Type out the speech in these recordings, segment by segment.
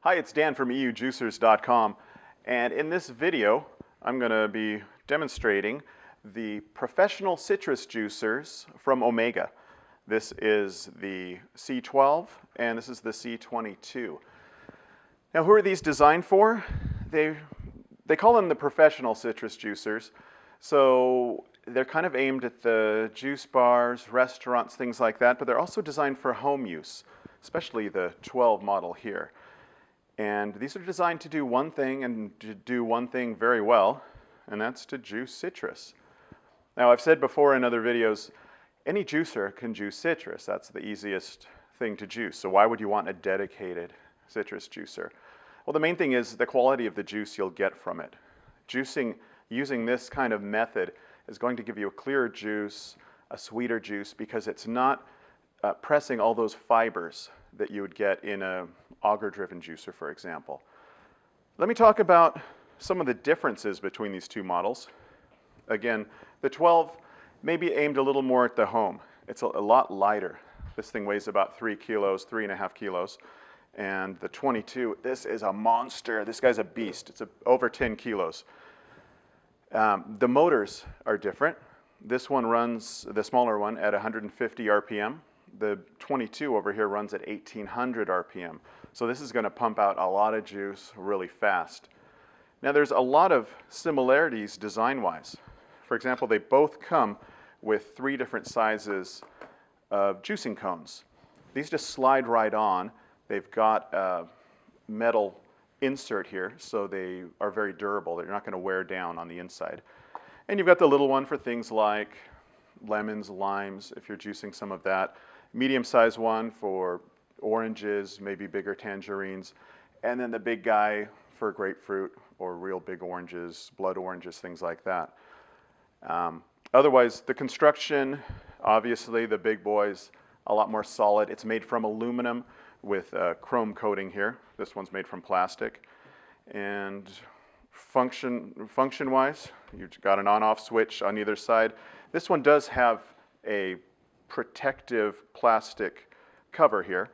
Hi, it's Dan from EUJuicers.com, and in this video I'm going to be demonstrating the professional citrus juicers from Omega. This is the C12 and this is the C22. Now, who are these designed for? They call them the professional citrus juicers, so they're kind of aimed at the juice bars, restaurants, things like that, but they're also designed for home use, especially the 12 model here. And these are designed to do one thing and to do one thing very well, and that's to juice citrus. Now, I've said before in other videos, any juicer can juice citrus. That's the easiest thing to juice. So why would you want a dedicated citrus juicer? Well, the main thing is the quality of the juice you'll get from it. Juicing using this kind of method is going to give you a clearer juice, a sweeter juice, because it's not pressing all those fibers that you would get in a auger-driven juicer, for example. Let me talk about some of the differences between these two models. Again, the 12 may be aimed a little more at the home. It's a lot lighter. This thing weighs about 3 kilos, 3.5 kilos. And the 22, this is a monster. This guy's a beast. It's over 10 kilos. The motors are different. This one runs, the smaller one, at 150 RPM. The 22 over here runs at 1800 RPM. So this is going to pump out a lot of juice really fast. Now, there's a lot of similarities design-wise. For example, they both come with 3 different sizes of juicing cones. These just slide right on. They've got a metal insert here, so they are very durable. They're not going to wear down on the inside. And you've got the little one for things like lemons, limes, if you're juicing some of that. Medium-sized one for oranges, maybe bigger tangerines, and then the big guy for grapefruit or real big oranges, blood oranges, things like that. Otherwise, the construction, obviously the big boy's a lot more solid. It's made from aluminum with a chrome coating here. This one's made from plastic. And function-wise, you've got an on-off switch on either side. This one does have a protective plastic cover here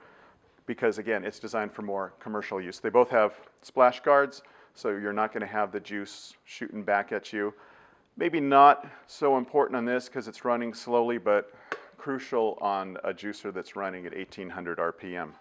because, again, it's designed for more commercial use. They both have splash guards, so you're not going to have the juice shooting back at you. Maybe not so important on this because it's running slowly, but crucial on a juicer that's running at 1800 RPM.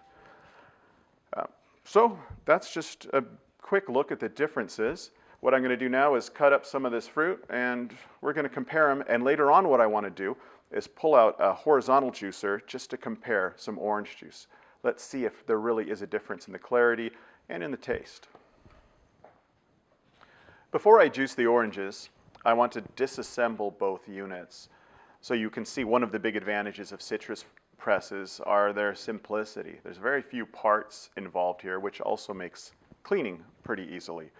So that's just a quick look at the differences. What I'm going to do now is cut up some of this fruit, and we're going to compare them. And later on, what I want to do is pull out a horizontal juicer just to compare some orange juice. Let's see if there really is a difference in the clarity and in the taste. Before I juice the oranges, I want to disassemble both units. So you can see one of the big advantages of citrus presses are their simplicity. There's very few parts involved here, which also makes cleaning pretty easily.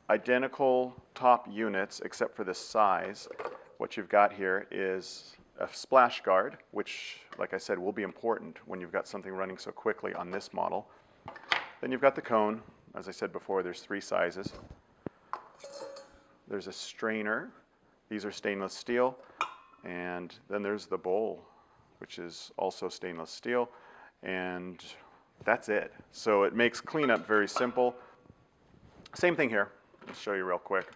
Identical top units, except for the size. What you've got here is a splash guard, which, like I said, will be important when you've got something running so quickly on this model. Then you've got the cone. As I said before, there's 3 sizes. There's a strainer. These are stainless steel. And then there's the bowl, which is also stainless steel. And that's it. So it makes cleanup very simple. Same thing here. I'll show you real quick.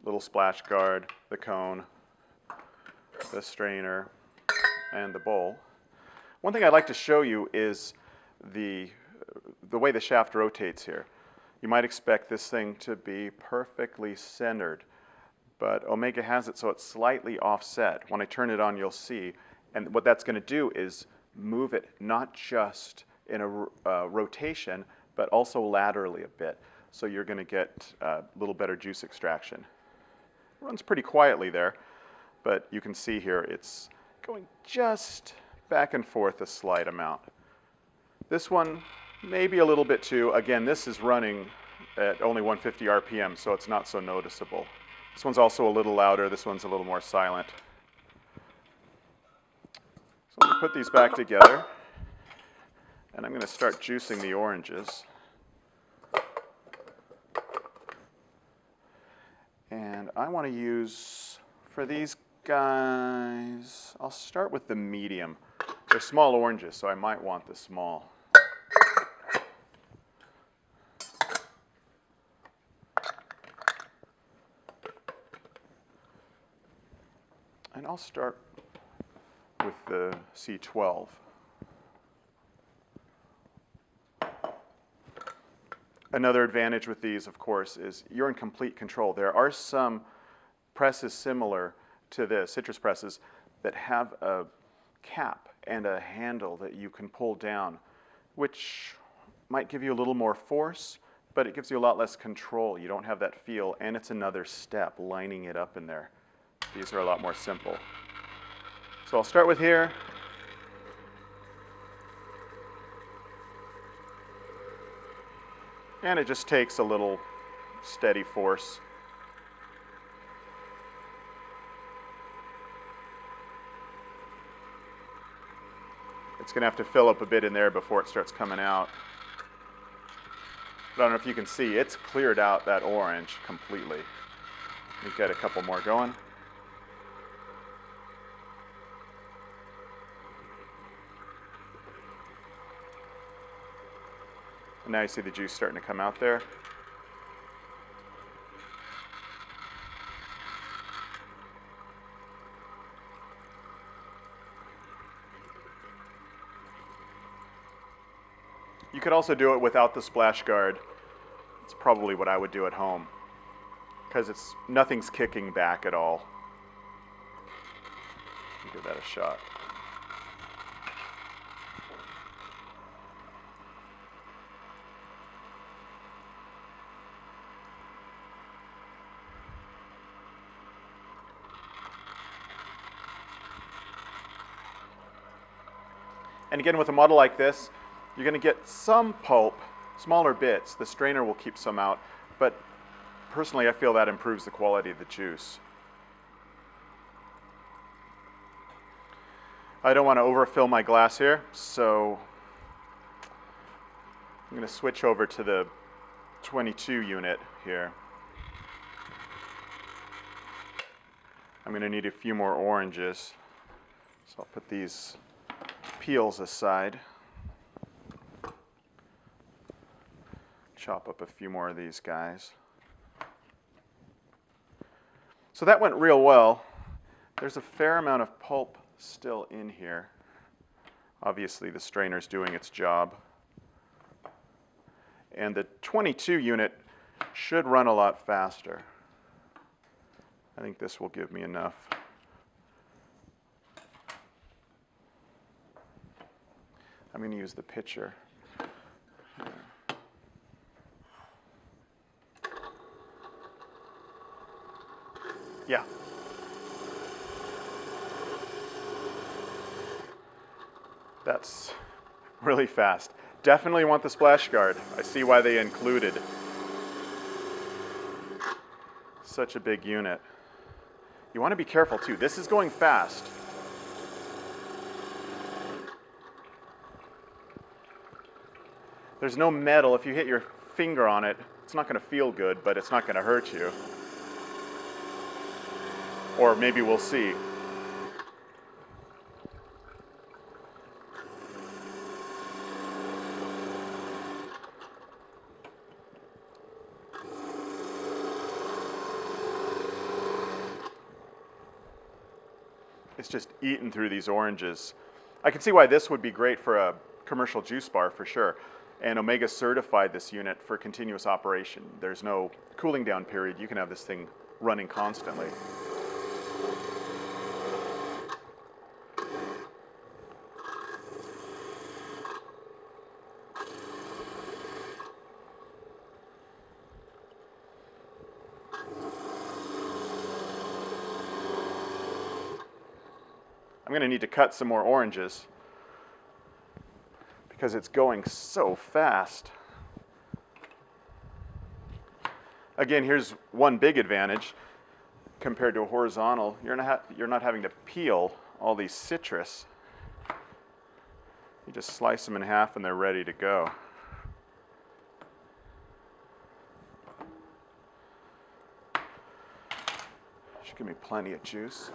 Little splash guard, the cone, the strainer, and the bowl. One thing I'd like to show you is the way the shaft rotates here. You might expect this thing to be perfectly centered, but Omega has it so it's slightly offset. When I turn it on, you'll see. And what that's going to do is move it not just in a rotation, but also laterally a bit. So you're going to get a little better juice extraction. It runs pretty quietly there, but you can see here it's going just back and forth a slight amount. This one, maybe a little bit too. Again, this is running at only 150 RPM, so it's not so noticeable. This one's also a little louder. This one's a little more silent. So let me put these back together, and I'm going to start juicing the oranges. And I want to use, for these guys, I'll start with the medium. They're small oranges, so I might want the small. And I'll start with the C12. Another advantage with these, of course, is you're in complete control. There are some presses similar to the citrus presses that have a cap and a handle that you can pull down, which might give you a little more force, but it gives you a lot less control. You don't have that feel, and it's another step, lining it up in there. These are a lot more simple. So I'll start with here. And it just takes a little steady force. It's going to have to fill up a bit in there before it starts coming out. But I don't know if you can see, it's cleared out that orange completely. We've got a couple more going. And now you see the juice starting to come out there. You could also do it without the splash guard. It's probably what I would do at home, because nothing's kicking back at all. Give that a shot. And again, with a model like this, you're going to get some pulp, smaller bits. The strainer will keep some out, but personally I feel that improves the quality of the juice. I don't want to overfill my glass here, so I'm going to switch over to the 22 unit here. I'm going to need a few more oranges, so I'll put these peels aside. Chop up a few more of these guys. So that went real well. There's a fair amount of pulp still in here. Obviously the strainer's doing its job. And the 22 unit should run a lot faster. I think this will give me enough. I'm going to use the pitcher. Yeah. That's really fast. Definitely want the splash guard. I see why they included such a big unit. You want to be careful too. This is going fast. There's no metal. If you hit your finger on it, it's not going to feel good, but it's not going to hurt you. Or maybe we'll see. It's just eating through these oranges. I can see why this would be great for a commercial juice bar for sure. And Omega certified this unit for continuous operation. There's no cooling down period. You can have this thing running constantly. I'm going to need to cut some more oranges because it's going so fast. Again, here's one big advantage compared to a horizontal. You're not having to peel all these citrus. You just slice them in half and they're ready to go. Should give me plenty of juice.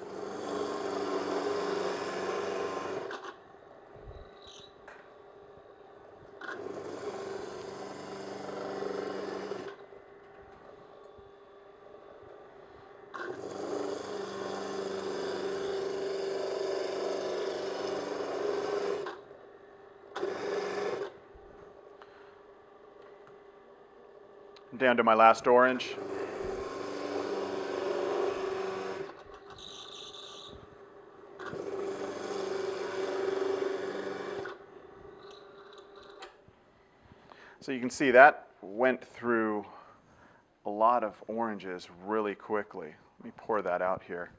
down to my last orange. So you can see that went through a lot of oranges really quickly. Let me pour that out here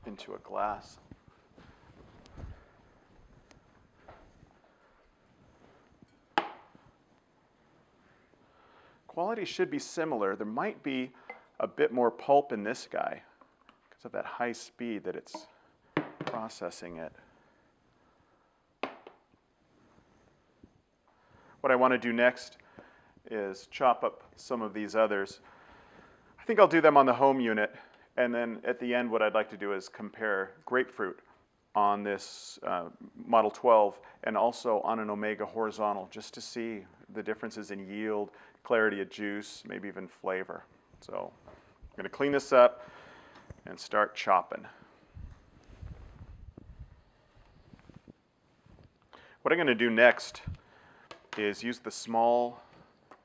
into a glass. Quality should be similar. There might be a bit more pulp in this guy because of that high speed that it's processing it. What I want to do next is chop up some of these others. I think I'll do them on the home unit, and then at the end what I'd like to do is compare grapefruit on this Model 12 and also on an Omega horizontal, just to see the differences in yield, clarity of juice, maybe even flavor. So I'm going to clean this up and start chopping. What I'm going to do next is use the small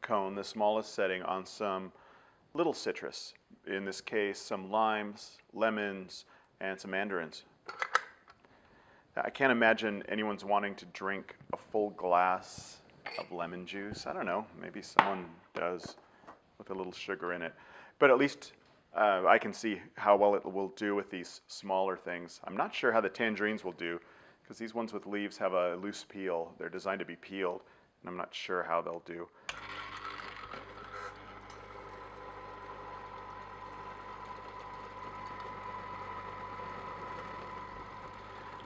cone, the smallest setting, on some little citrus. In this case, some limes, lemons, and some mandarins. I can't imagine anyone's wanting to drink a full glass of lemon juice. I don't know, maybe someone does with a little sugar in it. But at least I can see how well it will do with these smaller things. I'm not sure how the tangerines will do, because these ones with leaves have a loose peel. They're designed to be peeled, and I'm not sure how they'll do.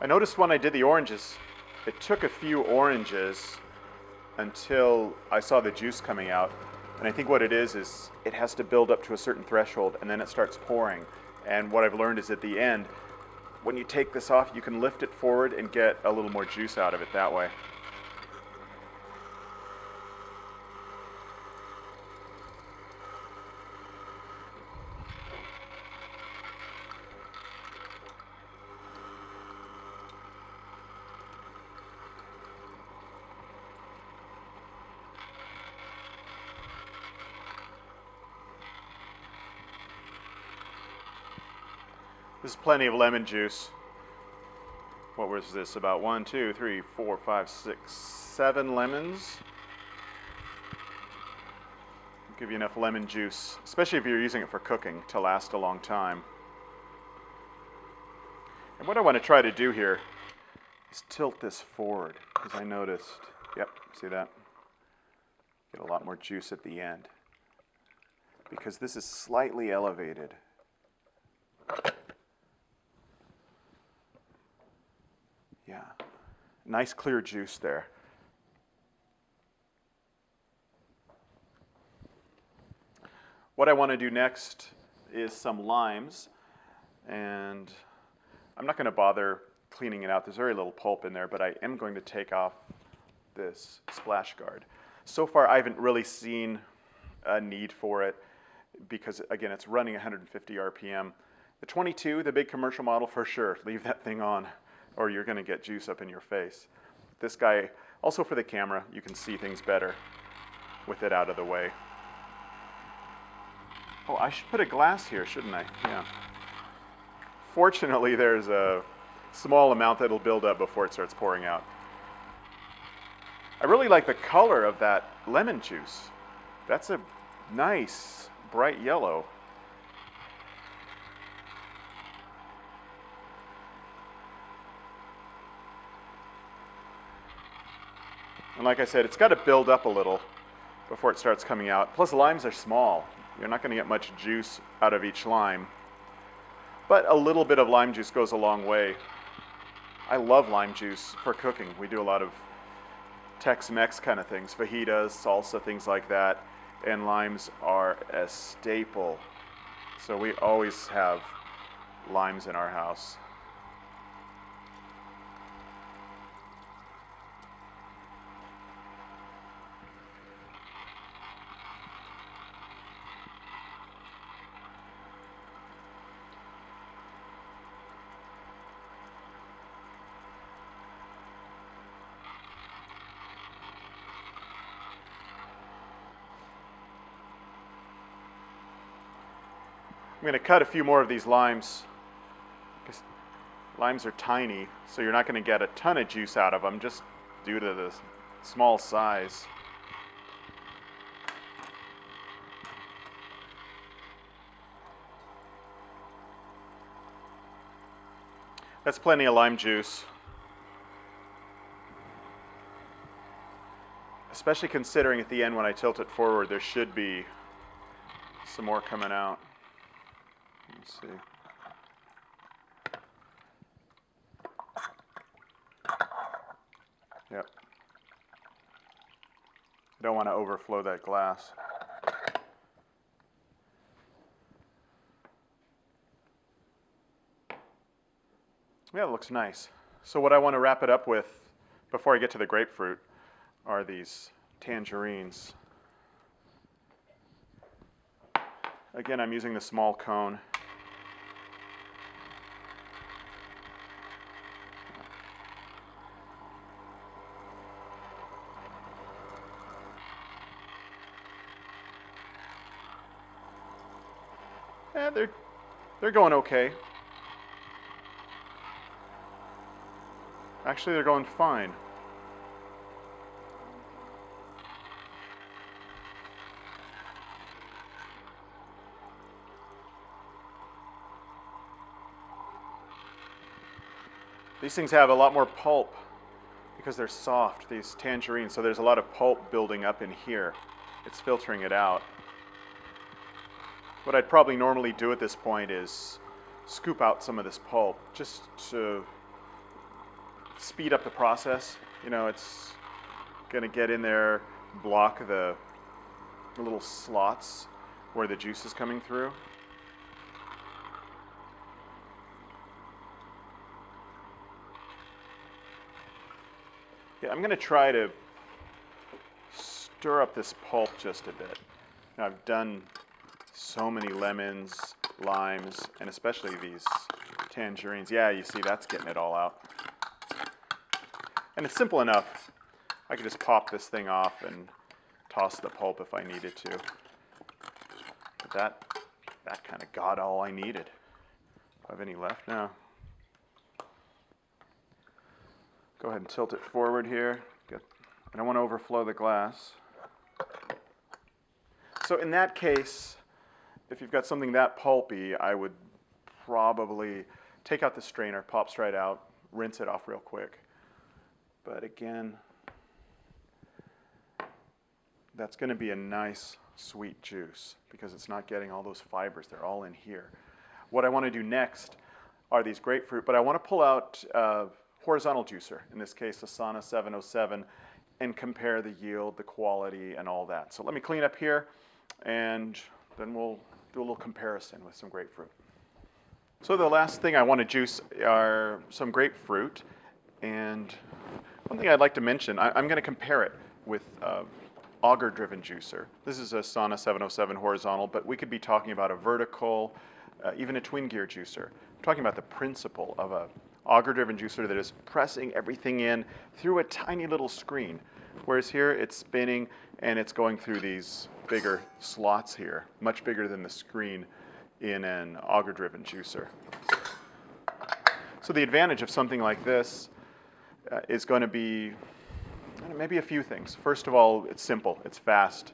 I noticed when I did the oranges, it took a few oranges until I saw the juice coming out. And I think what it is it has to build up to a certain threshold, and then it starts pouring. And what I've learned is at the end, when you take this off, you can lift it forward and get a little more juice out of it that way. This is plenty of lemon juice. What was this? About 1, 2, 3, 4, 5, 6, 7 lemons. Give you enough lemon juice, especially if you're using it for cooking, to last a long time. And what I want to try to do here is tilt this forward, because I noticed, yep, see that? Get a lot more juice at the end, because this is slightly elevated. Yeah, nice clear juice there. What I want to do next is some limes, and I'm not going to bother cleaning it out. There's very little pulp in there, but I am going to take off this splash guard. So far, I haven't really seen a need for it because, again, it's running 150 RPM. The 22, the big commercial model, for sure, leave that thing on, or you're going to get juice up in your face. This guy, also for the camera, you can see things better with it out of the way. Oh, I should put a glass here, shouldn't I? Yeah. Fortunately, there's a small amount that'll build up before it starts pouring out. I really like the color of that lemon juice. That's a nice, bright yellow. And like I said, it's got to build up a little before it starts coming out. Plus, limes are small. You're not going to get much juice out of each lime. But a little bit of lime juice goes a long way. I love lime juice for cooking. We do a lot of Tex-Mex kind of things, fajitas, salsa, things like that. And limes are a staple. So we always have limes in our house. I'm going to cut a few more of these limes. Because limes are tiny, so you're not going to get a ton of juice out of them just due to the small size. That's plenty of lime juice. Especially considering at the end when I tilt it forward, there should be some more coming out. Let's see. Yep. I don't want to overflow that glass. Yeah, it looks nice. So what I want to wrap it up with before I get to the grapefruit are these tangerines. Again, I'm using the small cone. Yeah, they're going okay. Actually, they're going fine. These things have a lot more pulp because they're soft, these tangerines, so there's a lot of pulp building up in here. It's filtering it out. What I'd probably normally do at this point is scoop out some of this pulp just to speed up the process. You know, it's going to get in there, block the little slots where the juice is coming through. Yeah, I'm going to try to stir up this pulp just a bit. Now, I've done so many lemons, limes, and especially these tangerines. Yeah, you see, that's getting it all out. And it's simple enough. I could just pop this thing off and toss the pulp if I needed to. But that kind of got all I needed. Do I have any left now? Go ahead and tilt it forward here. I don't want to overflow the glass. So in that case, if you've got something that pulpy, I would probably take out the strainer, pop straight out, rinse it off real quick. But again, that's going to be a nice sweet juice because it's not getting all those fibers. They're all in here. What I want to do next are these grapefruit, but I want to pull out a horizontal juicer, in this case Asana 707, and compare the yield, the quality, and all that. So let me clean up here, and then we'll do a little comparison with some grapefruit. So the last thing I want to juice are some grapefruit, and one thing I'd like to mention, I'm going to compare it with auger-driven juicer. This is a Asana 707 horizontal, but we could be talking about a vertical, even a twin gear juicer. I'm talking about the principle of a auger-driven juicer that is pressing everything in through a tiny little screen, whereas here it's spinning and it's going through these bigger slots here, much bigger than the screen in an auger-driven juicer. So the advantage of something like this is going to be maybe a few things. First of all, it's simple, it's fast,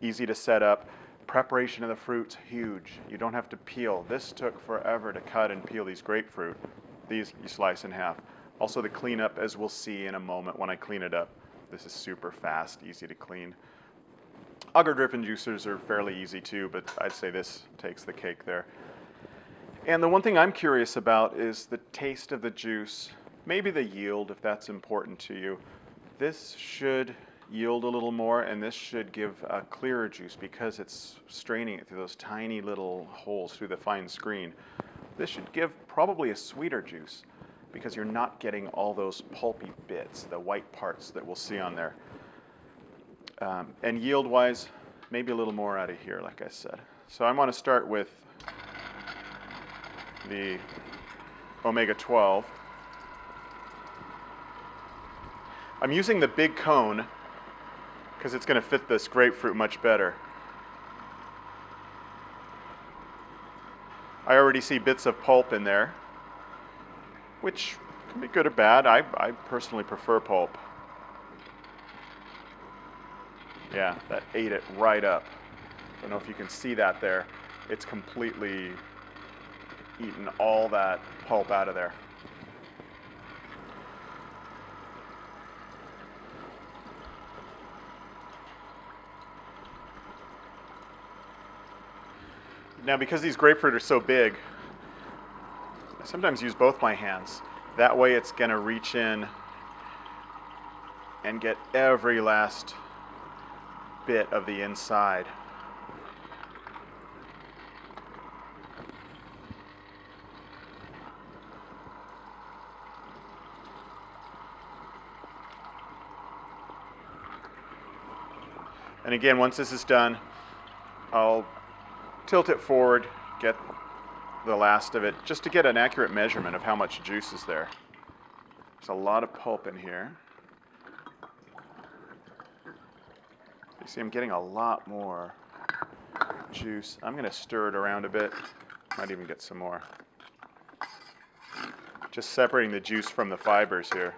easy to set up. Preparation of the fruit's huge. You don't have to peel. This took forever to cut and peel these grapefruit. These you slice in half. Also the cleanup, as we'll see in a moment when I clean it up. This is super fast, easy to clean. Auger-driven juicers are fairly easy too, but I'd say this takes the cake there. And the one thing I'm curious about is the taste of the juice, maybe the yield if that's important to you. This should yield a little more, and this should give a clearer juice because it's straining it through those tiny little holes through the fine screen. This should give probably a sweeter juice because you're not getting all those pulpy bits, the white parts that we'll see on there. And yield-wise, maybe a little more out of here, like I said. So I want to start with the Omega 12. I'm using the big cone because it's going to fit this grapefruit much better. I already see bits of pulp in there, which can be good or bad. I personally prefer pulp. Yeah, that ate it right up. I don't know if you can see that there. It's completely eaten all that pulp out of there. Now, because these grapefruit are so big, I sometimes use both my hands. That way it's going to reach in and get every last bit of the inside. And again, once this is done, I'll tilt it forward, get the last of it, just to get an accurate measurement of how much juice is there. There's a lot of pulp in here. You see I'm getting a lot more juice. I'm going to stir it around a bit. Might even get some more. Just separating the juice from the fibers here.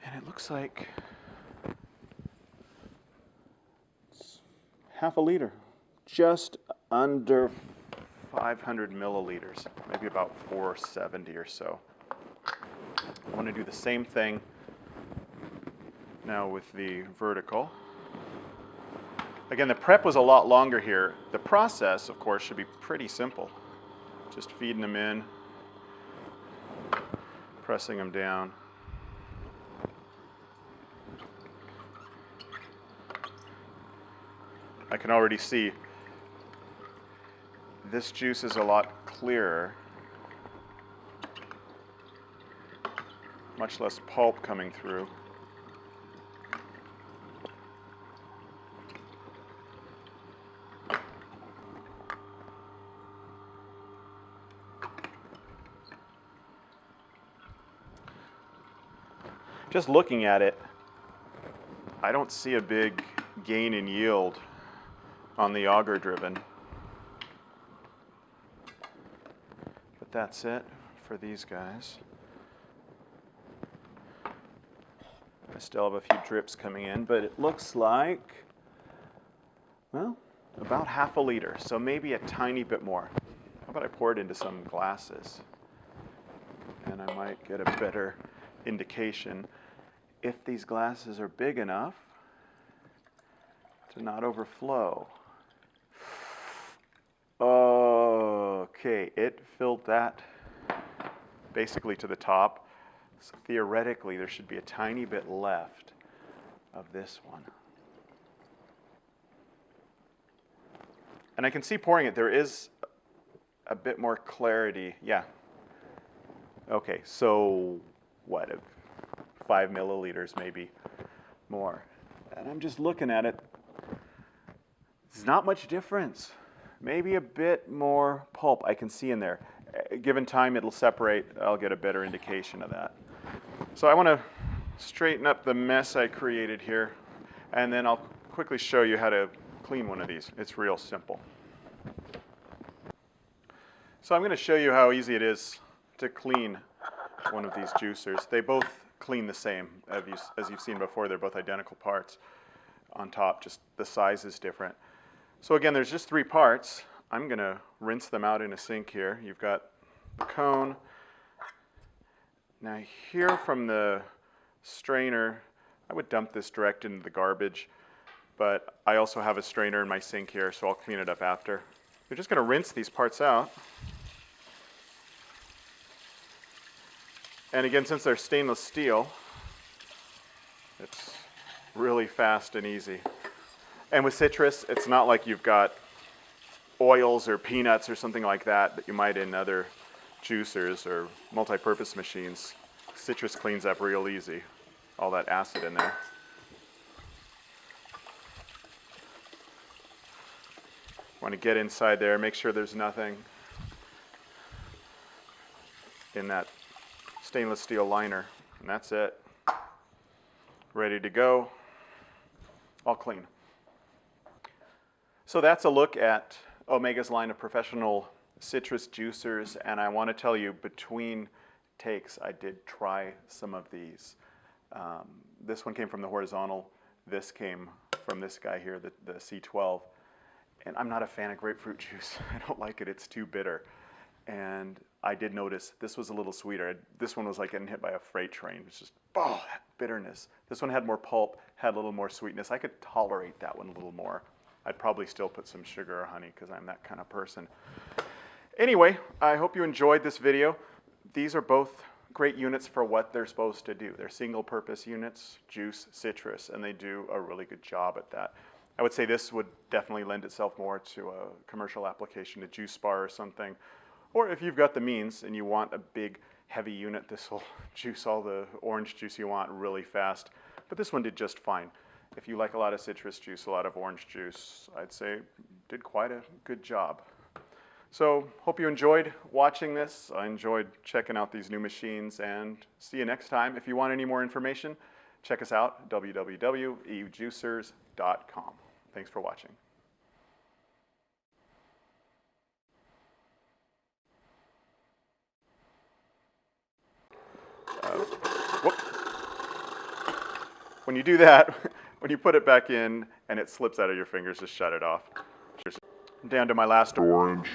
And it looks like it's half a liter, just under 500 milliliters, maybe about 470 or so. I want to do the same thing now with the vertical. Again, the prep was a lot longer here. The process, of course, should be pretty simple. Just feeding them in, pressing them down. I can already see this juice is a lot clearer, much less pulp coming through. Just looking at it, I don't see a big gain in yield on the auger driven. But that's it for these guys. I still have a few drips coming in, but it looks like, well, about half a liter, so maybe a tiny bit more. How about I pour it into some glasses? And I might get a better indication if these glasses are big enough to not overflow. Okay, it filled that basically to the top. So theoretically, there should be a tiny bit left of this one. And I can see pouring it, there is a bit more clarity. Yeah. Okay, so what, 5 milliliters maybe more. And I'm just looking at it. There's not much difference. Maybe a bit more pulp I can see in there. Given time, it'll separate. I'll get a better indication of that. So I want to straighten up the mess I created here, and then I'll quickly show you how to clean one of these. It's real simple. So I'm going to show you how easy it is to clean one of these juicers. They both clean the same. As you've seen before, they're both identical parts on top, just the size is different. So again, there's just 3 parts. I'm going to rinse them out in a sink here. You've got the cone. Now here from the strainer, I would dump this direct into the garbage, but I also have a strainer in my sink here, so I'll clean it up after. You're just going to rinse these parts out. And again, since they're stainless steel, it's really fast and easy. And with citrus, it's not like you've got oils or peanuts or something like that you might in other juicers or multi-purpose machines. Citrus cleans up real easy, all that acid in there. Want to get inside there, make sure there's nothing in that stainless steel liner, and that's it. Ready to go, all clean. So that's a look at Omega's line of professional citrus juicers, and I want to tell you, between takes, I did try some of these. This one came from the Horizontal. This came from this guy here, the C12. And I'm not a fan of grapefruit juice. I don't like it. It's too bitter. And I did notice this was a little sweeter. This one was like getting hit by a freight train. It's just, oh, that bitterness. This one had more pulp, had a little more sweetness. I could tolerate that one a little more. I'd probably still put some sugar or honey because I'm that kind of person. Anyway, I hope you enjoyed this video. These are both great units for what they're supposed to do. They're single-purpose units, juice, citrus, and they do a really good job at that. I would say this would definitely lend itself more to a commercial application, a juice bar or something. Or if you've got the means and you want a big, heavy unit, this will juice all the orange juice you want really fast. But this one did just fine. If you like a lot of citrus juice, a lot of orange juice, I'd say did quite a good job. So hope you enjoyed watching this. I enjoyed checking out these new machines, and see you next time. If you want any more information, check us out, www.eujuicers.com. Thanks for watching. When you do that, when you put it back in and it slips out of your fingers, just shut it off. Down to my last orange.